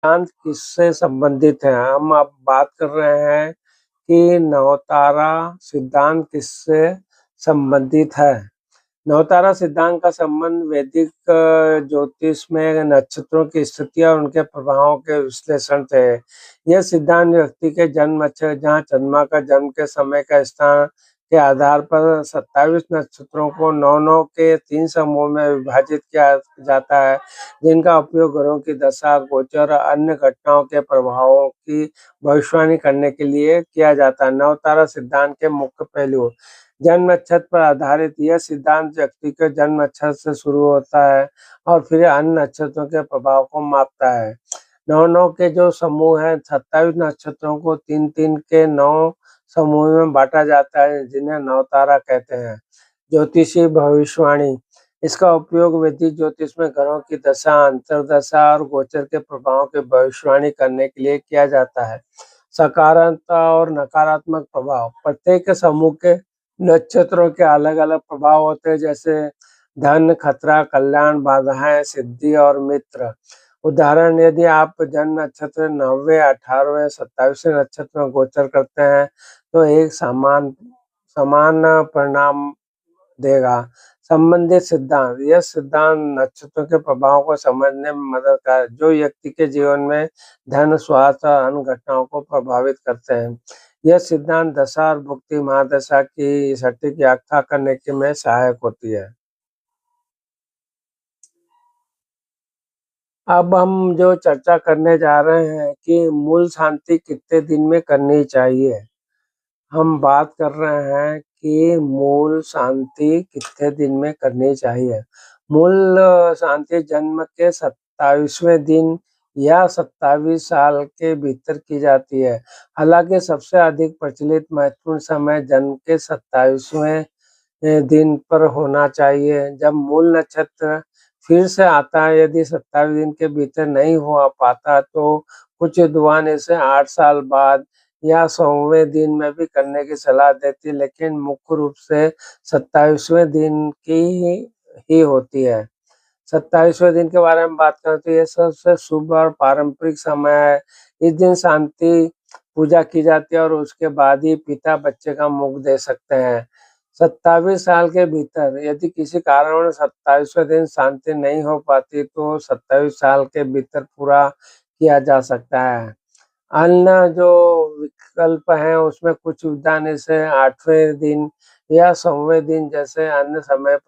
सिद्धांत किससे संबंधित है? हम अब बात कर रहे हैं कि नवतारा सिद्धांत किससे संबंधित है? नवतारा सिद्धांत का संबंध वैदिक ज्योतिष में नक्षत्रों की स्थिति और उनके प्रभावों के विश्लेषण से है। यह सिद्धांत व्यक्ति के जन्म जहाँ चंद्रमा का जन्म के समय का स्थान के आधार पर 27 नक्षत्रों को 9-9 के 3 समूहों में विभाजित किया जाता है, जिनका उपयोग ग्रहों की दशा, गोचर और अन्य घटनाओं के प्रभावों की भविष्यवाणी करने के लिए किया जाता है। नवतारा सिद्धांत के मुख्य पहलू: जन्म नक्षत्र पर आधारित यह सिद्धांत व्यक्ति के जन्म नक्षत्र से शुरू होता है और फिर अन्य नक्षत्रों के प्रभाव को मापता है। 9-9 के जो समूह हैं, 27 नक्षत्रों को 3-3 के 9 समूहों में बांटा जाता है, जिन्हें नवतारा कहते हैं। ज्योतिषीय भविष्यवाणी: इसका उपयोग वैदिक ज्योतिष में ग्रहों की दशा, अंतर्दशा और गोचर के प्रभावों की भविष्यवाणी करने के लिए किया जाता है। सकारात्मक और नकारात्मक प्रभाव: प्रत्येक समूह के नक्षत्रों के अलग-अलग प्रभाव होते हैं, जैसे धन, खतरा, कल्याण, बाधाएं, सिद्धि और मित्र। उदाहरण: यदि आप जन्म नक्षत्र 9वें, 18वें, 27वें नक्षत्र में गोचर करते हैं, तो एक समान परिणाम देगा। संबंधित सिद्धांत: यह सिद्धांत नक्षत्रों के प्रभाव को समझने में मददगार है, जो व्यक्ति के जीवन में धन, स्वास्थ्य और अन्य घटनाओं को प्रभावित करते हैं। यह सिद्धांत दशा और भुक्ति महादशा की सटीक व्याख्या करने के में सहायक होती है। अब हम जो चर्चा करने जा रहे हैं कि मूल शांति कितने दिन में करनी चाहिए। हम बात कर रहे हैं कि मूल शांति कितने दिन में करनी चाहिए। मूल शांति जन्म के 27वें दिन या 27 साल के भीतर की जाती है। हालांकि सबसे अधिक प्रचलित महत्वपूर्ण समय जन्म के 27वें दिन पर होना चाहिए, जब मूल नक्षत्र फिर से आता है। यदि 27 दिन के भीतर नहीं हो पाता, तो कुछ विद्वान इसे 8 साल बाद या 100वें दिन में भी करने की सलाह देती है, लेकिन मुख्य रूप से 27वें दिन की ही होती है। 27वें दिन के बारे में बात करें तो यह सबसे शुभ और पारंपरिक समय है। इस दिन शांति पूजा की जाती है और उसके बाद ही पिता बच्चे का मुख दे सकते हैं। 27 साल के भीतर यदि किसी कारणवश 27वें दिन शांति नहीं हो पाती, तो 27 साल के भीतर पूरा किया जा सकता है। अन्य जो विकल्प हैं, उसमें कुछ विधान इसे 8वें दिन या 100वें दिन जैसे अन्य समय पर